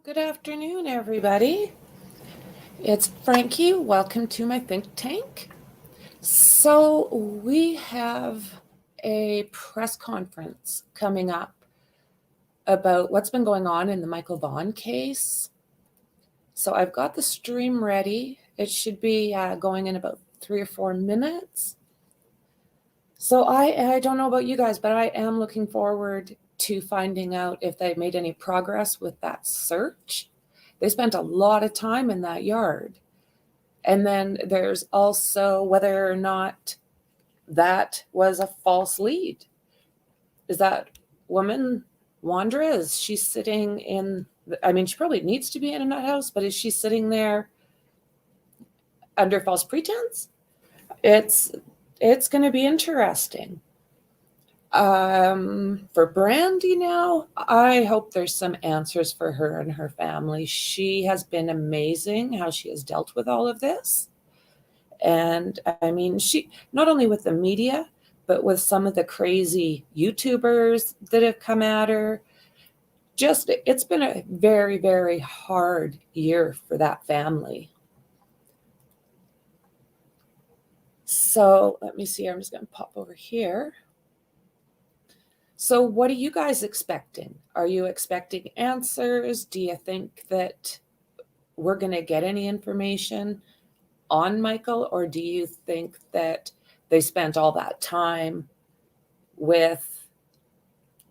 Good afternoon, everybody. It's Franky. Welcome to my think tank. So, we have a press conference coming up about what's been going on in the Michael Vaughan case. So, I've got the stream ready. It should be going in about 3 or 4 minutes. So, I don't know about you guys, but I am looking forward to finding out if they made any progress with that search. They spent a lot of time in that yard. And then there's also whether or not that was a false lead. Is that woman, Wandra, is she sitting in, I mean, she probably needs to be in a nut house, but is she sitting there under false pretense? It's going to be interesting. For Brandy now, I hope there's some answers for her and her family. She has been amazing how she has dealt with all of this. And I mean, she not only with the media, but with some of the crazy YouTubers that have come at her. Just, it's been a very, very hard year for that family. So let me see. I'm just going to pop over here. So what are you guys expecting? Are you expecting answers? Do you think that we're going to get any information on Michael, or do you think that they spent all that time with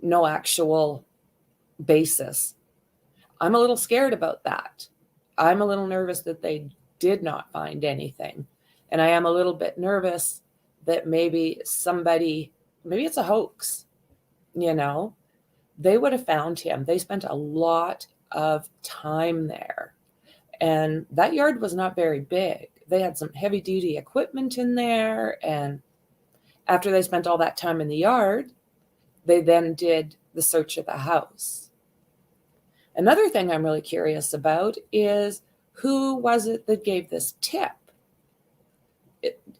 no actual basis? I'm a little scared about that. I'm a little nervous that they did not find anything. And I am a little bit nervous that maybe it's a hoax, They would have found him. They spent a lot of time there. And that yard was not very big. They had some heavy duty equipment in there. And after they spent all that time in the yard, they then did the search of the house. Another thing I'm really curious about is who was it that gave this tip?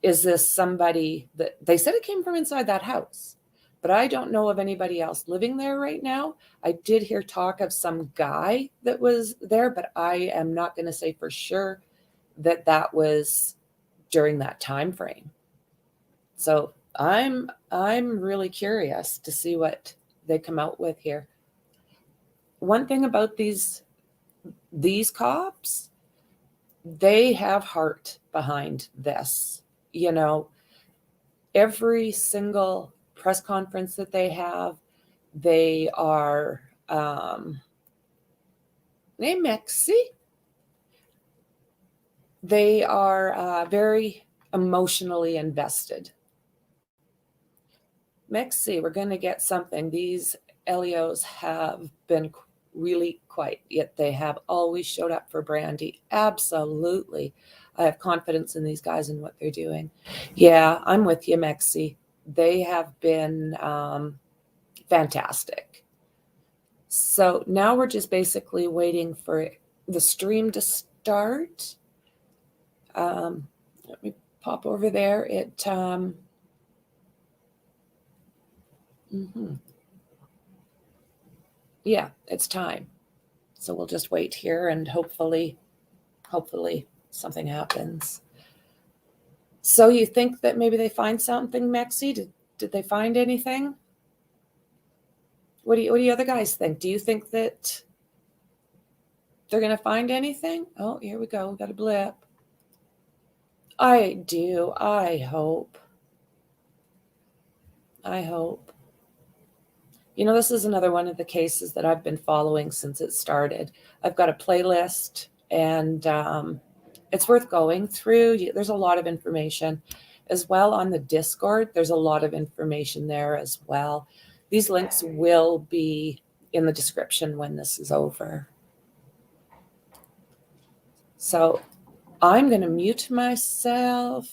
Is this somebody that they said it came from inside that house? But I don't know of anybody else living there right now. I did hear talk of some guy that was there, but I am not going to say for sure that that was during that time frame. So I'm really curious to see what they come out with here. One thing about these cops, they have heart behind this. Every single press conference that they have, they are they mexy. They are very emotionally invested. Mexi, we're going to get something. These Elios have been really quiet, yet they have always showed up for Brandy. Absolutely. I have confidence in these guys and what they're doing. Yeah, I'm with you, Mexi. They have been fantastic. So now we're just basically waiting for the stream to start. Let me pop over there. Yeah, it's time. So we'll just wait here and hopefully something happens. So you think that maybe they find something, Mexi? Did they find anything? What do you other guys think? Do you think that they're going to find anything? Oh, here we go. We got a blip. I do. I hope. This is another one of the cases that I've been following since it started. I've got a playlist, and it's worth going through. There's a lot of information as well on the Discord. There's a lot of information there as well. These links will be in the description when this is over. So I'm going to mute myself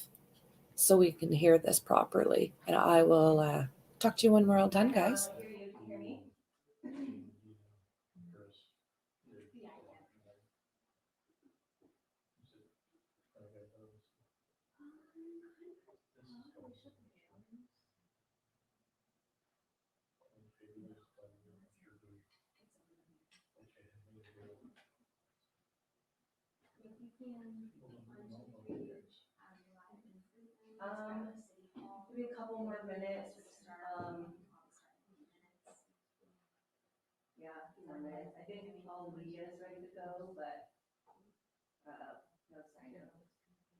so we can hear this properly. And I will talk to you when we're all done, guys. Hear me? Maybe a couple more minutes. Yeah, a few more minutes. I think all the media is ready to go, but no sign of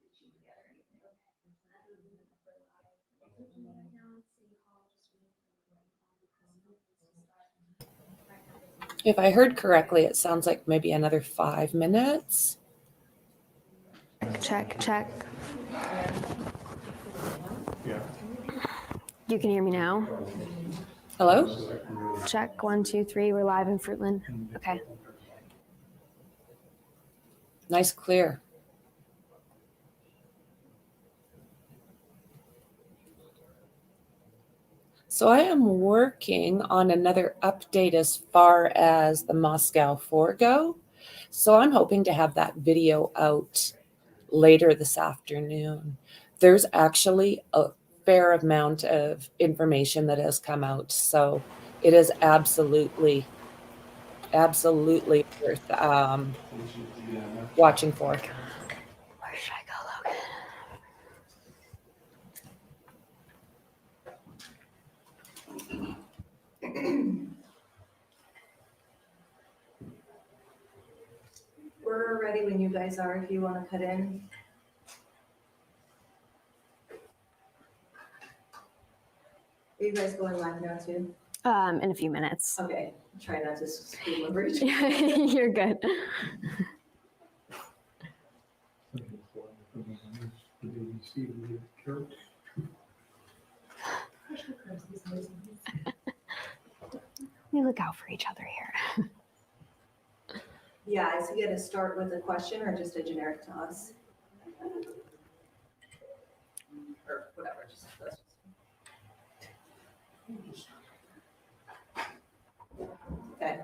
reaching together or anything. If I heard correctly, it sounds like maybe another 5 minutes. Check, check. Yeah. You can hear me now? Hello? Check, 1, 2, 3. We're live in Fruitland. Okay. Nice clear. So I am working on another update as far as the Moscow 4 go. So I'm hoping to have that video out later this afternoon. There's actually a fair amount of information that has come out. So it is absolutely worth watching for. Where should I go, Logan? We're ready when you guys are, if you want to cut in. Are you guys going live now too? In a few minutes. Okay, try not to scream over each You're good. We look out for each other here. Yeah, is he gonna start with a question or just a generic toss? Or whatever, just. Okay.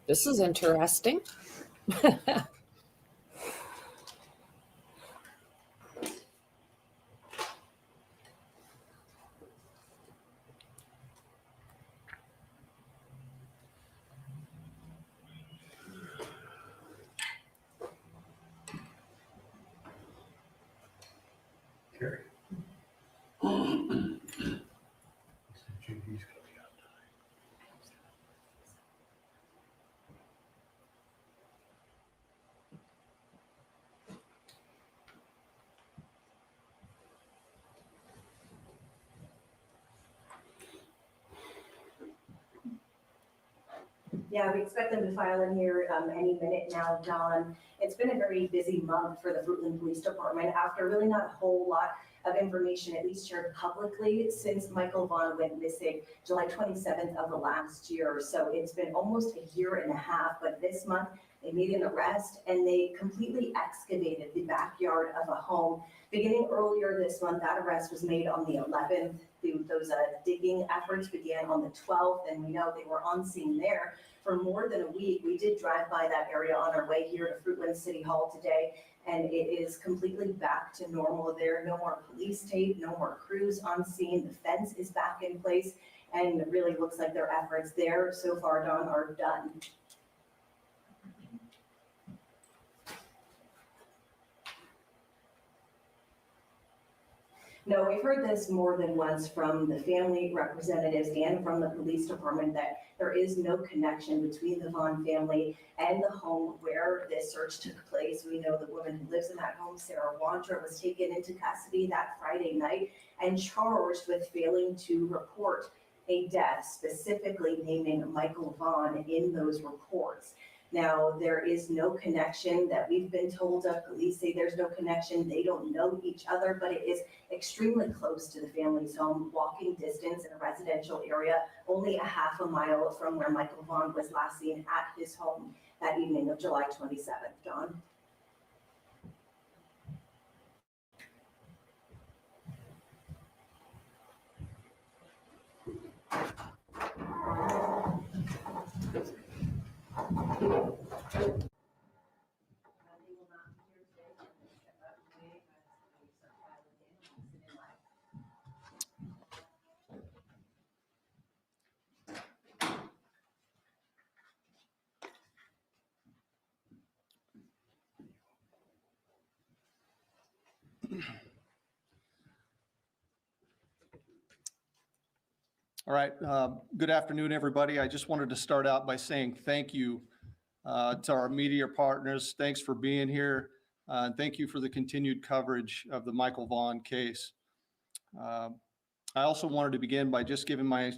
This is interesting. Carrie. Yeah, we expect them to file in here any minute now, Dawn. It's been a very busy month for the Fruitland Police Department after really not a whole lot of information, at least shared publicly, since Michael Vaughan went missing July 27th of the last year. So it's been almost a year and a half, but this month they made an arrest and they completely excavated the backyard of a home. Beginning earlier this month, that arrest was made on the 11th. Those digging efforts began on the 12th, and we know they were on scene there for more than a week. We did drive by that area on our way here to Fruitland City Hall today, and it is completely back to normal there. No more police tape, no more crews on scene. The fence is back in place, and it really looks like their efforts there so far, Dawn, are done. No, we've heard this more than once from the family representatives and from the police department that there is no connection between the Vaughan family and the home where this search took place. We know the woman who lives in that home, Sarah Wandra, was taken into custody that Friday night and charged with failing to report a death, specifically naming Michael Vaughan in those reports. Now, there is no connection that we've been told of. Police say there's no connection. They don't know each other, but it is extremely close to the family's home, walking distance in a residential area, only a half a mile from where Michael Vaughan was last seen at his home that evening of July 27th. John? All right, good afternoon, everybody. I just wanted to start out by saying thank you to our media partners. Thanks for being here. And thank you for the continued coverage of the Michael Vaughan case. I also wanted to begin by just giving my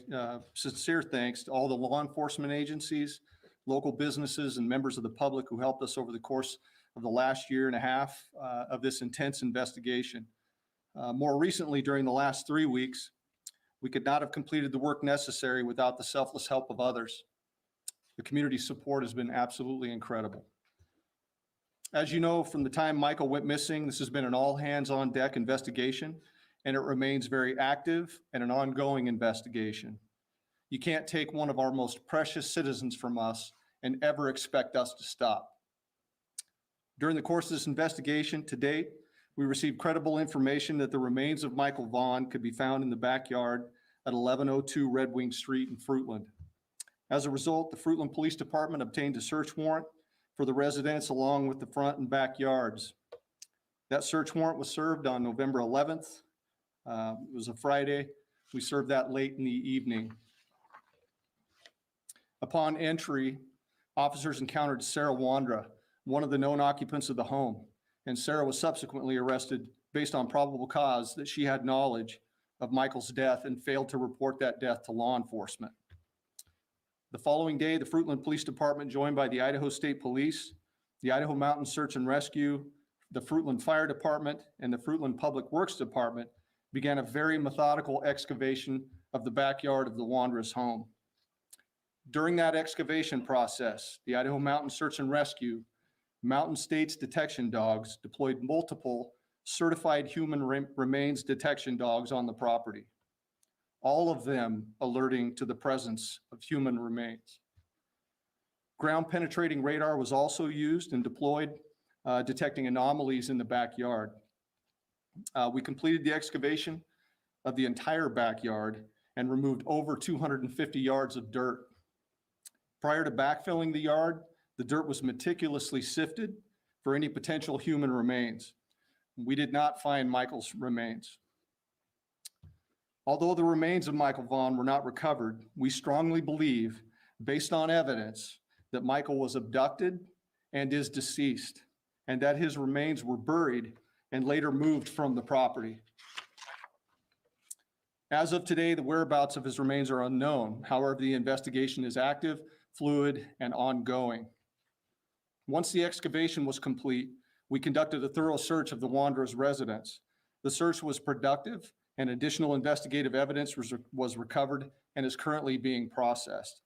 sincere thanks to all the law enforcement agencies, local businesses, and members of the public who helped us over the course of the last year and a half of this intense investigation. More recently, during the last 3 weeks, we could not have completed the work necessary without the selfless help of others. The community support has been absolutely incredible. As you know, from the time Michael went missing, this has been an all-hands-on-deck investigation, and it remains very active and an ongoing investigation. You can't take one of our most precious citizens from us and ever expect us to stop. During the course of this investigation to date, we received credible information that the remains of Michael Vaughan could be found in the backyard at 1102 Red Wing Street in Fruitland. As a result, the Fruitland Police Department obtained a search warrant for the residence along with the front and backyards. That search warrant was served on November 11th. It was a Friday. We served that late in the evening. Upon entry, officers encountered Sarah Wandra, one of the known occupants of the home, and Sarah was subsequently arrested based on probable cause that she had knowledge of Michael's death and failed to report that death to law enforcement. The following day, the Fruitland Police Department, joined by the Idaho State Police, the Idaho Mountain Search and Rescue, the Fruitland Fire Department, and the Fruitland Public Works Department, began a very methodical excavation of the backyard of the Wandra's home. During that excavation process, the Idaho Mountain Search and Rescue, Mountain States detection dogs deployed multiple certified human remains detection dogs on the property, all of them alerting to the presence of human remains. Ground penetrating radar was also used and deployed, detecting anomalies in the backyard. We completed the excavation of the entire backyard and removed over 250 yards of dirt. Prior to backfilling the yard, the dirt was meticulously sifted for any potential human remains. We did not find Michael's remains. Although the remains of Michael Vaughan were not recovered, we strongly believe, based on evidence, that Michael was abducted and is deceased, and that his remains were buried and later moved from the property. As of today, the whereabouts of his remains are unknown. However, the investigation is active, fluid, and ongoing. Once the excavation was complete, we conducted a thorough search of the Wandra's residence. The search was productive, and additional investigative evidence was recovered and is currently being processed.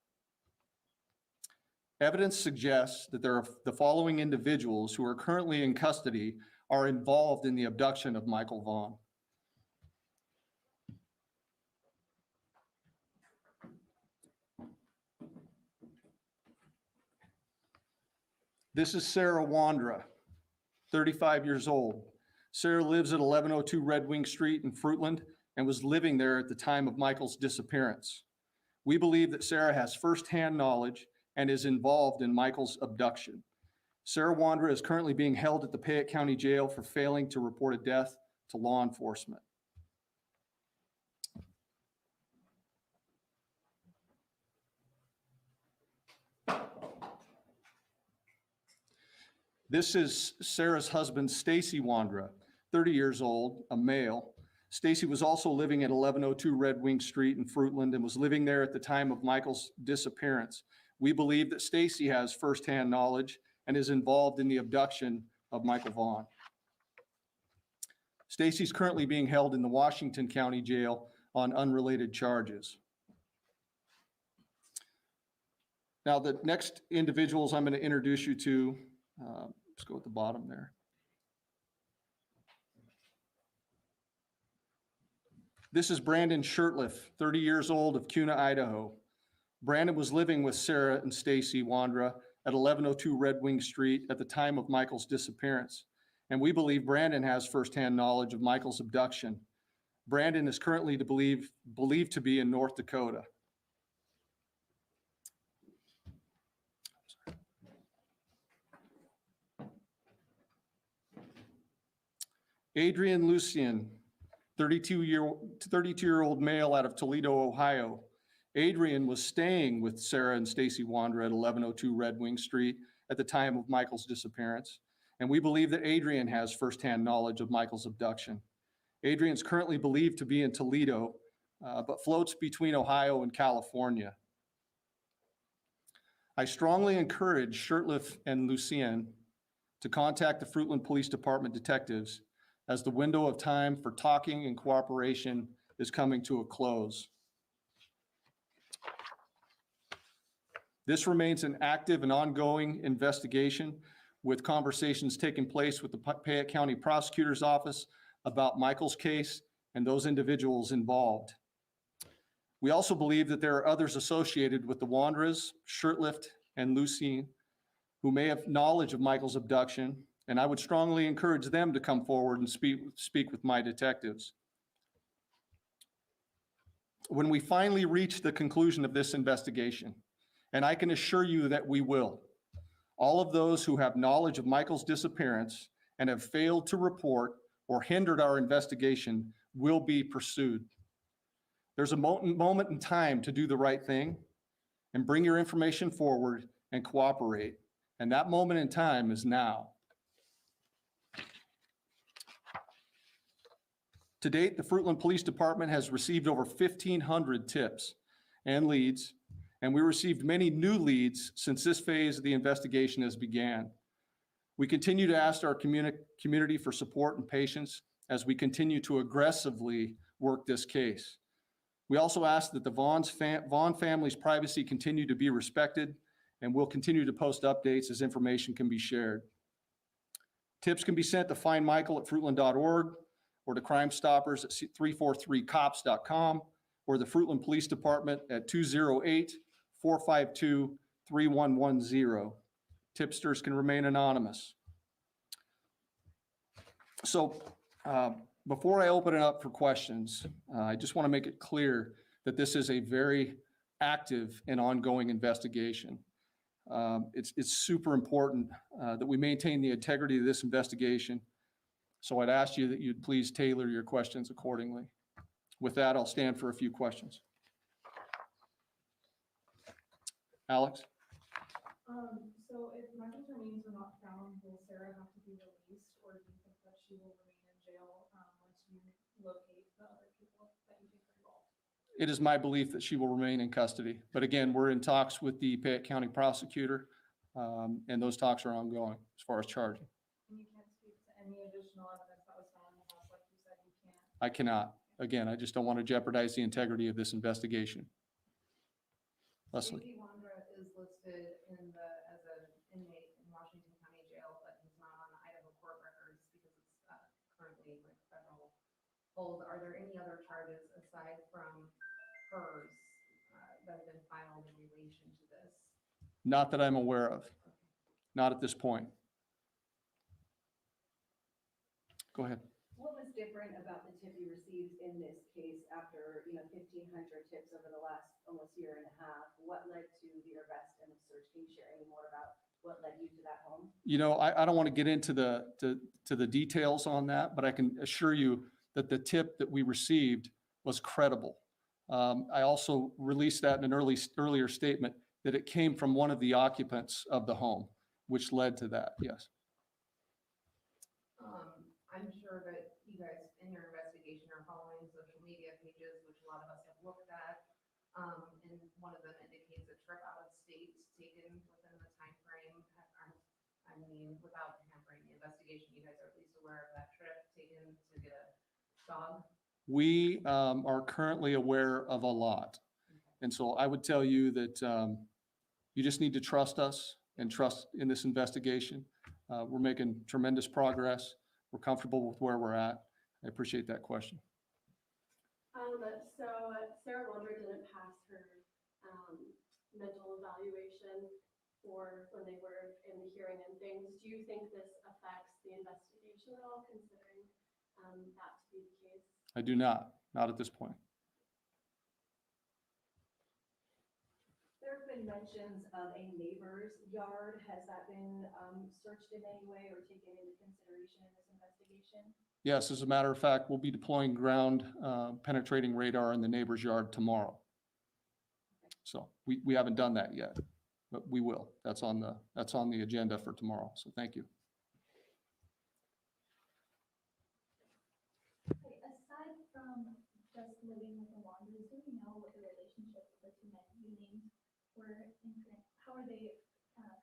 Evidence suggests that there are the following individuals who are currently in custody are involved in the abduction of Michael Vaughan. This is Sarah Wandra, 35 years old. Sarah lives at 1102 Red Wing Street in Fruitland and was living there at the time of Michael's disappearance. We believe that Sarah has firsthand knowledge and is involved in Michael's abduction. Sarah Wandra is currently being held at the Payette County Jail for failing to report a death to law enforcement. This is Sarah's husband, Stacy Wandra, 30 years old, a male. Stacy was also living at 1102 Red Wing Street in Fruitland and was living there at the time of Michael's disappearance. We believe that Stacy has firsthand knowledge and is involved in the abduction of Michael Vaughan. Stacy's currently being held in the Washington County Jail on unrelated charges. Now, the next individuals I'm going to introduce you to, let's go at the bottom there. This is Brandon Shirtliff, 30 years old, of Kuna, Idaho. Brandon was living with Sarah and Stacy Wandra at 1102 Red Wing Street at the time of Michael's disappearance, and we believe Brandon has firsthand knowledge of Michael's abduction. Brandon is currently believed to be in North Dakota. Adrian Lucien, 32-year-old male out of Toledo, Ohio. Adrian was staying with Sarah and Stacy Wandra at 1102 Red Wing Street at the time of Michael's disappearance, and we believe that Adrian has firsthand knowledge of Michael's abduction. Adrian's currently believed to be in Toledo, but floats between Ohio and California. I strongly encourage Shirtliff and Lucien to contact the Fruitland Police Department detectives, as the window of time for talking and cooperation is coming to a close. This remains an active and ongoing investigation, with conversations taking place with the Payette County Prosecutor's Office about Michael's case and those individuals involved. We also believe that there are others associated with the Wandras, Shirtliff, and Lucien who may have knowledge of Michael's abduction, and I would strongly encourage them to come forward and speak with my detectives. When we finally reach the conclusion of this investigation, and I can assure you that we will, all of those who have knowledge of Michael's disappearance and have failed to report or hindered our investigation will be pursued. There's a moment in time to do the right thing and bring your information forward and cooperate, and that moment in time is now. To date, the Fruitland Police Department has received over 1,500 tips and leads, and we received many new leads since this phase of the investigation has began. We continue to ask our community for support and patience as we continue to aggressively work this case. We also ask that the Vaughan family's privacy continue to be respected, and we'll continue to post updates as information can be shared. Tips can be sent to findmichael@fruitland.org or to Crime Stoppers at 343cops.com or the Fruitland Police Department at 208-452-3110. Tipsters can remain anonymous. So before I open it up for questions, I just want to make it clear that this is a very active and ongoing investigation. It's super important that we maintain the integrity of this investigation. So I'd ask you that you'd please tailor your questions accordingly. With that, I'll stand for a few questions. Alex? So if Michael's remains are not found, will Sarah have to be released, or do you think that she will remain in jail once you locate the other people that you think are involved? It is my belief that she will remain in custody. But again, we're in talks with the Payette County prosecutor, and those talks are ongoing as far as charging. And you can't speak to any additional evidence that was found in the house, like you said, you can't. I cannot. Again, I just don't want to jeopardize the integrity of this investigation. Leslie? Franky Wandra is listed as an inmate in Washington County Jail, but he's not on the Idaho court records because it's currently like federal hold. Are there any other charges aside from hers that have been filed in relation to this? Not that I'm aware of. Not at this point. Go ahead. What was different about the tip you received in this case after, 1,500 tips over the last almost year and a half? What led to the arrest and the search? Can you share any more about what led you to that home? I don't want to get into the details on that, but I can assure you that the tip that we received was credible. I also released that in an earlier statement that it came from one of the occupants of the home, which led to that. Yes. I'm sure that you guys in your investigation are following social media pages, which a lot of us have looked at. And one of them indicates a trip out of state to without hampering the investigation, you guys are at least aware of that trip taken to get a dog? We are currently aware of a lot. And so I would tell you that you just need to trust us and trust in this investigation. We're making tremendous progress. We're comfortable with where we're at. I appreciate that question. So Sarah Wonder didn't pass her mental evaluation for when they were in the hearing and things. Do you think this affects the investigation at all, considering that to be the case? I do not at this point. There have been mentions of a neighbor's yard. Has that been searched in any way or taken into consideration in this investigation? Yes, as a matter of fact, we'll be deploying ground penetrating radar in the neighbor's yard tomorrow. So we haven't done that yet, but we will. That's on the agenda for tomorrow. So thank you. Aside from just living with the Wanderers, do we know what the relationship of the two men you named were how are they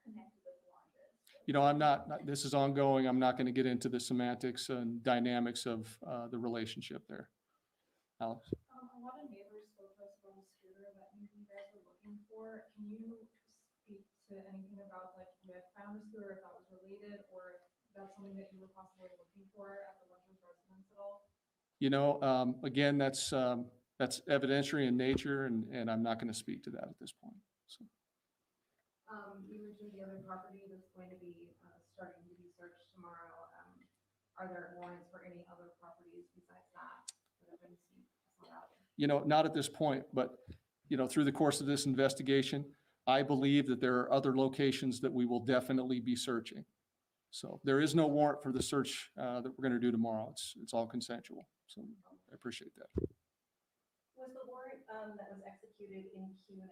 connected with the Wanderers? You know, this is ongoing. I'm not going to get into the semantics and dynamics of the relationship there. Alex? A lot of neighbors spoke to us about a scooter that you guys were looking for. Can you speak to anything about, like, you had found a scooter, if that was related, or if that's something that you were possibly looking for at the Winters residence at all? You know, again, that's evidentiary in nature, and I'm not going to speak to that at this point. So. You mentioned the other property that's going to be starting to be searched tomorrow. Are there warrants for any other properties besides that have been sought out? You know, not at this point, but, you know, through the course of this investigation, I believe that there are other locations that we will definitely be searching. So there is no warrant for the search that we're going to do tomorrow. It's all consensual. So I appreciate that. Was the warrant that was executed in CUNA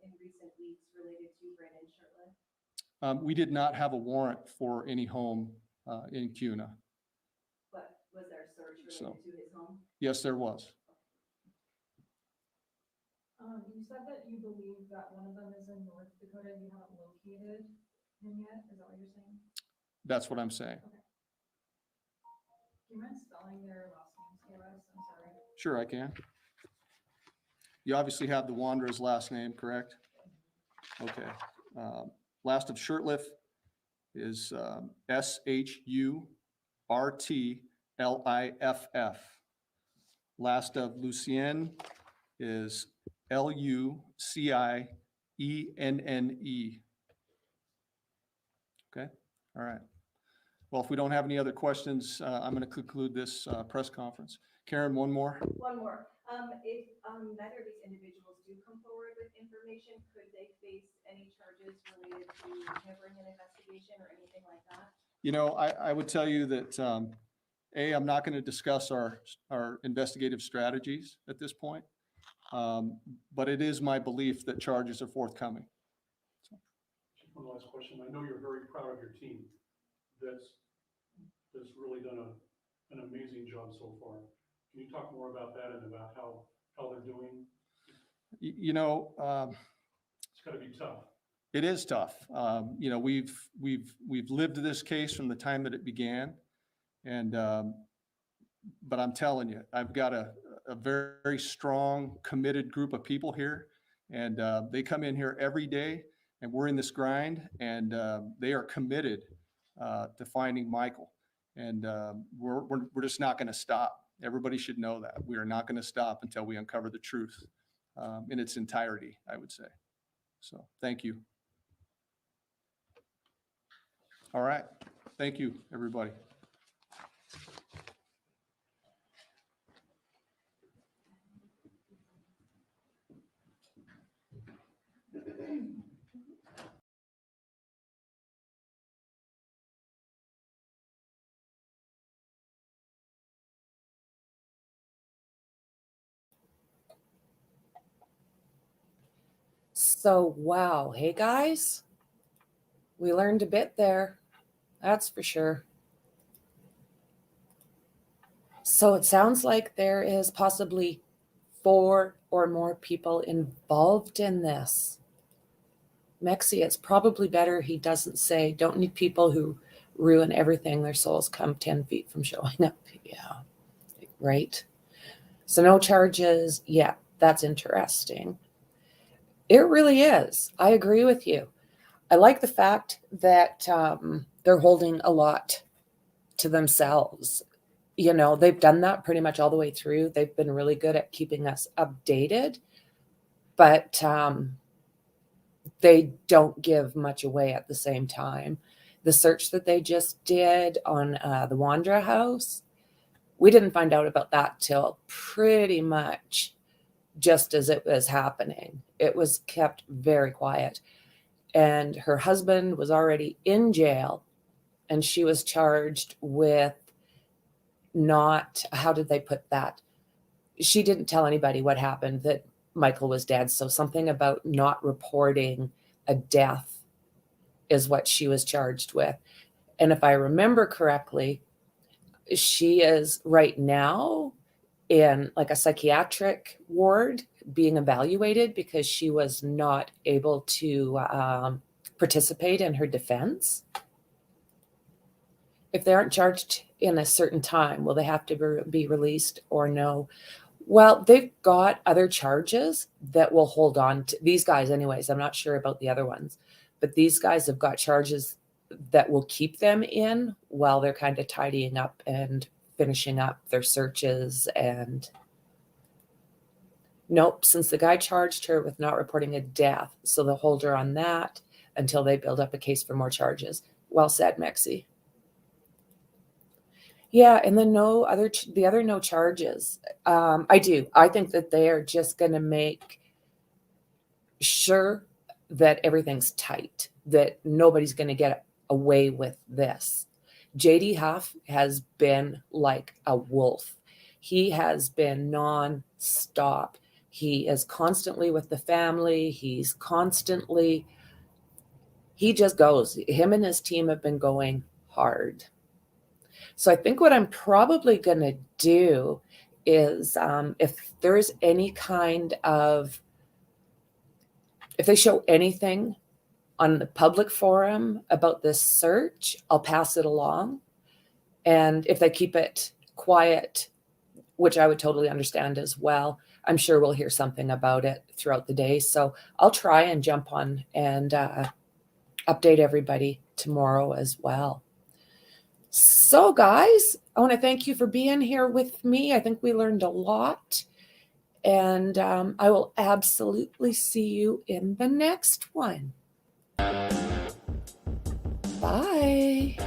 in recent weeks related to Brandon Shirtliff? We did not have a warrant for any home in CUNA. But was there a search related to his home? Yes, there was. You said that you believe that one of them is in North Dakota and you haven't located him yet. Is that what you're saying? That's what I'm saying. Okay. Do you mind spelling their last names for us? I'm sorry. Sure, I can. You obviously have the Wanderer's last name, correct? Okay. Last of Shirtliff is Shurtliff. Last of Lucien is Lucienne. Okay, all right. Well, if we don't have any other questions, I'm going to conclude this press conference. Karen, one more? One more. If neither of these individuals do come forward with information, could they face any charges related to hampering an investigation or anything like that? You know, I would tell you that, I'm not going to discuss our investigative strategies at this point. But it is my belief that charges are forthcoming. Just one last question. I know you're very proud of your team that's really done an amazing job so far. Can you talk more about that and about how they're doing? You know, It's got to be tough. it is tough. You know, we've lived this case from the time that it began, and but I'm telling you, I've got a very strong, committed group of people here, and they come in here every day, and we're in this grind, and they are committed to finding Michael, and we're just not going to stop. Everybody should know that we are not going to stop until we uncover the truth in its entirety, I would say. So thank you. All right. Thank you, everybody. So, wow. Hey, guys, we learned a bit there. That's for sure. So it sounds like there is possibly 4 or more people involved in this. Mexi, it's probably better he doesn't say, don't need people who ruin everything, their souls come 10 feet from showing up. Yeah, right. So no charges. Yeah, that's interesting. It really is. I agree with you. I like the fact that they're holding a lot to themselves. You know, they've done that pretty much all the way through. They've been really good at keeping us updated, but they don't give much away at the same time. The search that they just did on the Wandra house, we didn't find out about that till pretty much just as it was happening. It was kept very quiet. And her husband was already in jail, and she was charged with not, how did they put that? She didn't tell anybody what happened, that Michael was dead. So something about not reporting a death is what she was charged with. And if I remember correctly, she is right now in like a psychiatric ward being evaluated because she was not able to participate in her defense. If they aren't charged in a certain time, will they have to be released or no? Well, they've got other charges that will hold on to these guys anyways. I'm not sure about the other ones, but these guys have got charges that will keep them in while they're kind of tidying up and finishing up their searches. And nope, since the guy charged her with not reporting a death, so they'll hold her on that until they build up a case for more charges. Well said, Mexi. Yeah, and then the other no charges. I think that they are just going to make sure that everything's tight, that nobody's going to get away with this. JD Huff has been like a wolf. He has been non-stop. He is constantly with the family. He just goes. Him and his team have been going hard. So I think what I'm probably going to do is if there's any kind of, if they show anything on the public forum about this search, I'll pass it along. And if they keep it quiet, which I would totally understand as well, I'm sure we'll hear something about it throughout the day. So I'll try and jump on and update everybody tomorrow as well. So guys, I want to thank you for being here with me. I think we learned a lot, and I will absolutely see you in the next one. Bye.